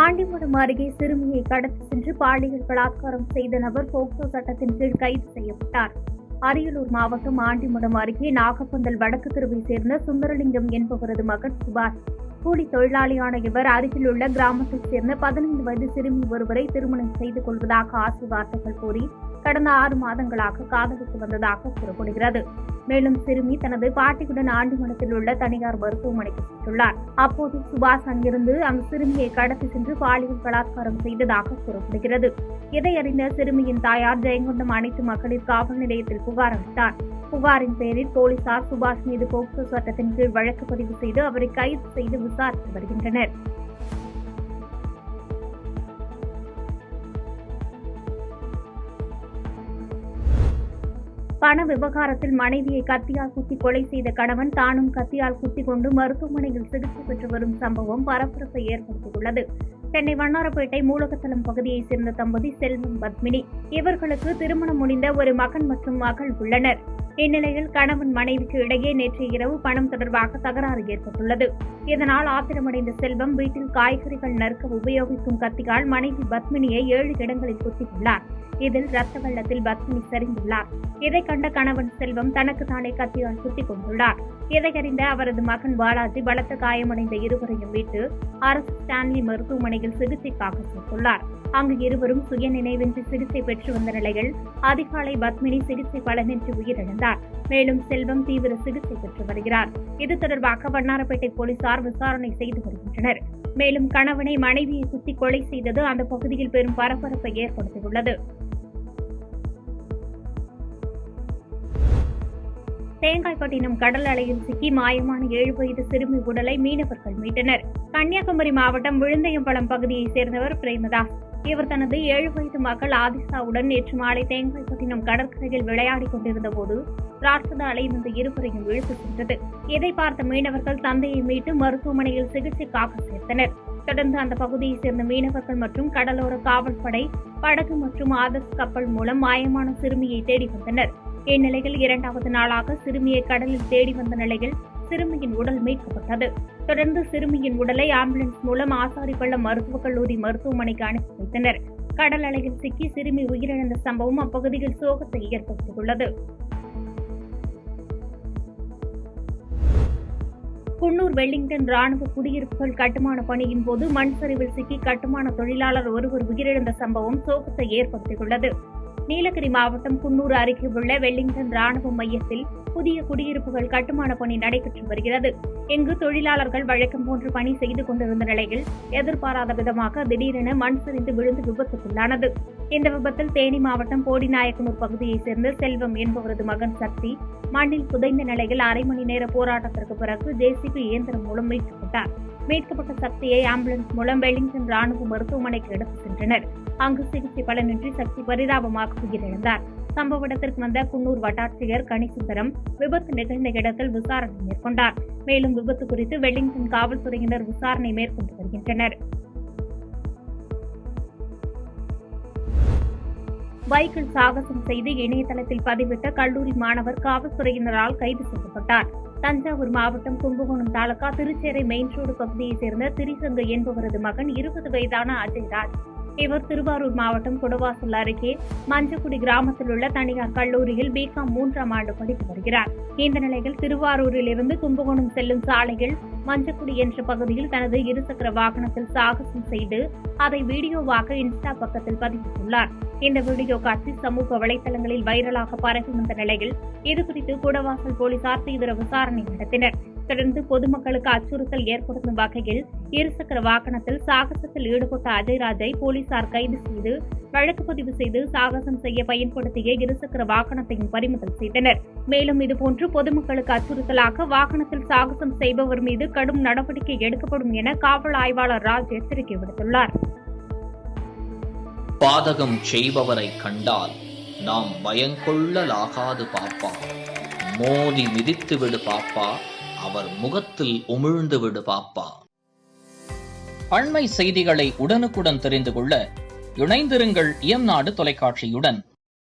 ஆண்டிமடம் அருகே சிறுமியை கடத்தி சென்று பாலியல் பலாத்காரம் செய்த நபர் போக்சோ சட்டத்தின் கீழ் கைது செய்யப்பட்டார். அரியலூர் மாவட்டம் ஆண்டிமடம் அருகே நாகப்பந்தல் வடக்கு தெருவைச் சேர்ந்த சுந்தரலிங்கம் என்பவரது மகன் சுபாஷ் கூலி தொழிலாளியான இவர் அருகில் உள்ள கிராமத்தைச் சேர்ந்த 15 வயது சிறுமி ஒருவரை திருமணம் செய்து கொள்வதாக ஆசை வார்த்தைகள் கூறி கடந்த 6 மாதங்களாக காதலித்து வந்ததாக கூறப்படுகிறது. மேலும் சிறுமி தனது பாட்டியுடன் ஆண்டிமடத்தில் உள்ள தனியார் மருத்துவமனைக்கு சென்றுள்ளார். அப்போது சுபாஷ் அங்கிருந்து அந்த சிறுமியை கடத்தி சென்று பாலியல் பலாத்காரம் செய்ததாக கூறப்படுகிறது. இதை அறிந்த சிறுமியின் தாயார் ஜெயங்கொண்டம் அனைத்து மகளிர் காவல் நிலையத்தில் புகார் அளித்தார். புகாரின் பேரில் போலீசார் சுபாஷ் மீது போக்சோ சட்டத்தின் கீழ் வழக்கு பதிவு செய்து அவரை கைது செய்து விசாரித்து வருகின்றனர். பண விவகாரத்தில் மனைவியை கத்தியால் குத்தி கொலை செய்த கணவன் தானும் கத்தியால் குத்திக் கொண்டு மருத்துவமனையில் சிகிச்சை பெற்று வரும் சம்பவம் பரபரப்பை ஏற்படுத்தியுள்ளது. சென்னை வண்ணாரப்பேட்டை மூலகத்தளம் பகுதியைச் சேர்ந்த தம்பதி செல்வம் பத்மினி. இவர்களுக்கு திருமணம் முடிந்த ஒரு மகன் மற்றும் மகள் உள்ளனர். இந்நிலையில் கணவன் மனைவிக்கு இடையே நேற்றைய இரவு பணம் தொடர்பாக தகராறு ஏற்பட்டுள்ளது. இதனால் ஆத்திரமடைந்த செல்வம் வீட்டில் காய்கறிகள் நறுக்க உபயோகிக்கும் கத்தியால் மனைவி பத்மினியை 7 இடங்களில் குத்தியுள்ளார். இதில் ரத்த வெள்ளத்தில் பத்மினி சரிந்துள்ளார். இதை கண்ட கணவன் செல்வம் தனக்கு தானே கத்தியால் குத்திக் கொண்டுள்ளார். இதையறிந்த அவரது மகன் பாலாஜி பலத்த காயமடைந்த இருவரையும் மீட்டு அரசு ஸ்டான்லி மருத்துவமனையில் சிகிச்சைக்காக சேர்த்துள்ளார். அங்கு இருவரும் சுயநினைவின்றி சிகிச்சை பெற்று வந்த நிலையில் அதிகாலை பத்மினி சிகிச்சை பலனின்றி உயிரிழந்தார். மேலும் செல்வம் தீவிர சிகிச்சை பெற்று வருகிறார். இது தொடர்பாக வண்ணாரப்பேட்டை போலீசார் விசாரணை செய்து வருகின்றனர். மேலும் கணவனை மனைவியை குத்தி கொலை செய்தது அந்த பகுதியில் பெரும் பரபரப்பை ஏற்படுத்தியுள்ளது. தேங்காய்பட்டினம் கடல் அலையில் சிக்கி மாயமான 7 வயது சிறுமி உடலை மீனவர்கள் மீட்டனர். கன்னியாகுமரி மாவட்டம் விழுந்தயம்பலம் பகுதியைச் சேர்ந்தவர் பிரேமதாஸ். இவர் தனது 7 வயது மகள் ஆதிஷாவுடன் நேற்று மாலை தேங்காய்பட்டினம் கடற்கரையில் விளையாடிக் கொண்டிருந்த போது ராட்சத அலை வந்து இருவரையும் இழுத்து சென்றது. இதை பார்த்த மீனவர்கள் தந்தையை மீட்டு மருத்துவமனையில் சிகிச்சைக்காக சேர்த்தனர். தொடர்ந்து அந்த பகுதியைச் சேர்ந்த மீனவர்கள் மற்றும் கடலோர காவல்படை படகு மற்றும் ஆதர்ஸ் கப்பல் மூலம் மாயமான சிறுமியை தேடி வந்தனர். இந்நிலையில் 2வது நாளாக சிறுமியை கடலில் தேடி வந்த நிலையில் சிறுமியின் உடல் மீட்கப்பட்டது. தொடர்ந்து சிறுமியின் உடலை ஆம்புலன்ஸ் மூலம் ஆசாரிப்பள்ளம் மருத்துவக் கல்லூரி மருத்துவமனைக்கு அனுப்பி வைத்தனர். கடல் அலையில் சிக்கி சிறுமி உயிரிழந்த சம்பவம் அப்பகுதியில் சோகத்தை ஏற்படுத்தியுள்ளது. குன்னூர் வெலிங்டன் ராணுவ குடியிருப்புகள் கட்டுமான பணியின் போது மண் சரிவில் சிக்கி கட்டுமான தொழிலாளர் ஒருவர் உயிரிழந்த சம்பவம் சோகத்தை ஏற்படுத்தியுள்ளது. நீலகிரி மாவட்டம் குன்னூர் அருகே உள்ள வெலிங்டன் ராணுவ மையத்தில் புதிய குடியிருப்புகள் கட்டுமான பணி நடைபெற்று வருகிறது. இங்கு தொழிலாளர்கள் வழக்கம் போன்று பணி செய்து கொண்டிருந்த நிலையில் எதிர்பாராத விதமாக திடீரென மண் சரிந்து விழுந்து விபத்துக்குள்ளானது. இந்த விபத்தில் தேனி மாவட்டம் போடிநாயக்கனூர் பகுதியைச் சேர்ந்த செல்வம் என்பவரது மகன் சக்தி மண்ணில் புதைந்த நிலையில் 1/2 மணி நேர போராட்டத்திற்கு பிறகு ஜேசிபி இயந்திரம் மூலம் மீட்கப்பட்டார். மீட்கப்பட்ட சக்தியை ஆம்புலன்ஸ் மூலம் வெலிங்டன் ராணுவ மருத்துவமனைக்கு எடுத்து சென்றனர். அங்கு சிகிச்சை பலனின்றி சக்தி பரிதாபமாக உயிரிழந்தார். சம்பவ இடத்திற்கு வந்த குன்னூர் வட்டாட்சியர் கனிசுந்தரம் விபத்து நிகழ்ந்த இடத்தில் விசாரணை மேற்கொண்டார். மேலும் விபத்து குறித்து வெலிங்டன் காவல்துறையினர் விசாரணை மேற்கொண்டு வருகின்றனர். பைக்கில் சாகசம் செய்து இணையதளத்தில் பதிவிட்ட கல்லூரி மாணவர் காவல்துறையினரால் கைது செய்யப்பட்டார். தஞ்சாவூர் மாவட்டம் கும்பகோணம் தாலுகா திருச்சேரை மெயின் ரோடு பகுதியைச் சேர்ந்த திரிசங்கு என்பவரது மகன் 20 வயதான அஜய்ராஜ். இவர் திருவாரூர் மாவட்டம் குடவாசல் அருகே மஞ்சக்குடி கிராமத்தில் உள்ள தனியார் கல்லூரியில் பிகாம் 3ஆம் ஆண்டு படித்து வருகிறார். இந்த நிலையில் திருவாரூரில் இருந்து கும்பகோணம் செல்லும் சாலையில் மஞ்சக்குடி என்ற பகுதியில் தனது 2 சக்கர வாகனத்தில் சாகசம் செய்து அதை வீடியோவாக இன்ஸ்டா பக்கத்தில் பதிவிட்டுள்ளார். இந்த வீடியோ காட்சி சமூக வலைதளங்களில் வைரலாக பரவி வந்த நிலையில் இதுகுறித்து குடவாசல் போலீசார் தீவிர விசாரணை நடத்தினர். தொடர்ந்து பொதுமக்களுக்கு அச்சுறுத்தல் ஏற்படுத்தும் வகையில் 2 சக்கர வாகனத்தில் சாகசத்தில் ஈடுபட்ட அஜய்ராஜை போலீசார் கைது செய்து வழக்கு பதிவு செய்து சாகசம் செய்ய பயன்படுத்திய 2 சக்கர வாகனத்தையும் பறிமுதல் செய்தனர். மேலும் இதுபோன்று பொதுமக்களுக்கு அச்சுறுத்தலாக வாகனத்தில் சாகசம் செய்பவர் மீது கடும் நடவடிக்கை எடுக்கப்படும் என காவல் ஆய்வாளர் ராஜ் எச்சரிக்கை விடுத்துள்ளார். பாதகம் செய்பவரை கண்டால் நாம் பயங்கொள்ளலாகாது பாப்பா, மோதி மிதித்து விடு பாப்பா, அவர் முகத்தில் உமிழ்ந்து விடு பாப்பா. அண்மை செய்திகளை உடனுக்குடன் தெரிந்து கொள்ள இணைந்திருங்கள் இயம்நாடு தொலைக்காட்சியுடன்.